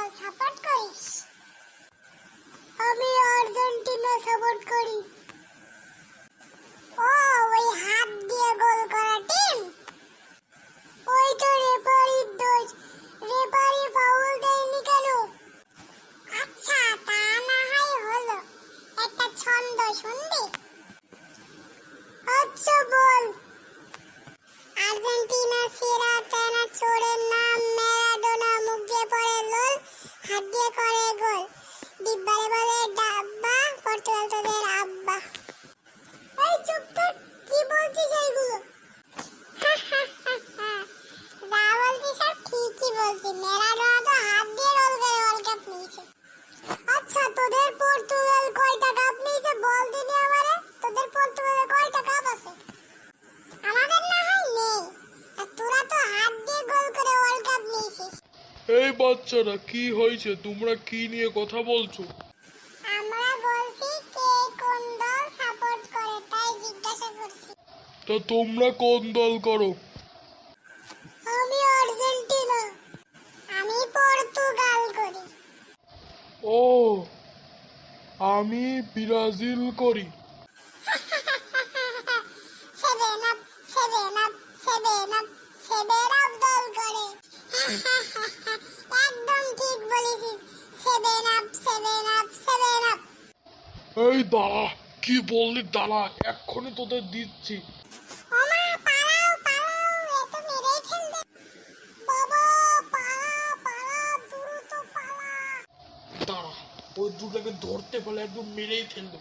দল সাপোর্ট করিস? আমি আর্জেন্টিনা সাপোর্ট করি। ও, ওই হাত দিয়ে গোল করা টিম? ওই তো রেফারির দোষ, রেফারি ফাউল দেয়নি কেন? আচ্ছা, তা না হয় হলো। একটা ছন্দ শুনবি? আচ্ছা বল। আর্জেন্টিনা সেরা চানাচুরের নাম ম্যারাডোনা, মুখ দিয়ে পড়ে লোল, হাত দিয়ে করে গোল, ডিব্বারে বলে ডাব্বা, পর্তুগাল তোদের আব্বা। এই চুপ থাক, কি বলছিস এইগুলো? যা বলছি সব ঠিকই বলছি, ম্যারাডোনা তো হাত দিয়ে গোল করে ওয়ার্ল্ড কাপ নিয়েছে। আচ্ছা, তোদের পর্তুগাল কয়টা কাপ নিয়েছে বল দিনি আমারে? তোদের পর্তুগালে কয়টা কাপ আছে? আমাদের না হয় নেই, আর তোরা তো হাত দিয়ে গোল করে ওয়ার্ল্ড কাপ নিয়েছিস। এই বাচ্চারা, কি হয়েছে? তোমরা কি নিয়ে কথা বলছো? আমরা বলছি কে কোন দল সাপোর্ট করে, তাই জিজ্ঞাসা করছি। তা তোমরা কোন দল করো? আমি আর্জেন্টিনা। আমি পর্তুগাল করি। ও, আমি ব্রাজিল করি। Seven up, seven up, seven up, seven up দল করে। একদম ঠিক বলেছিস, seven up, seven up, seven up. এই দাঁড়া, কি বললি? দাঁড়া, এক্ষুনি তোদের দিচ্ছি। ওমা, পালাও পালাও, এ তো মেরেই ফেলবে। বাবা, পালা পালা, দ্রুত পালা। দাঁড়া, ওই দুটাকে ধরতে পারলে একদম মেরেই ফেলবো।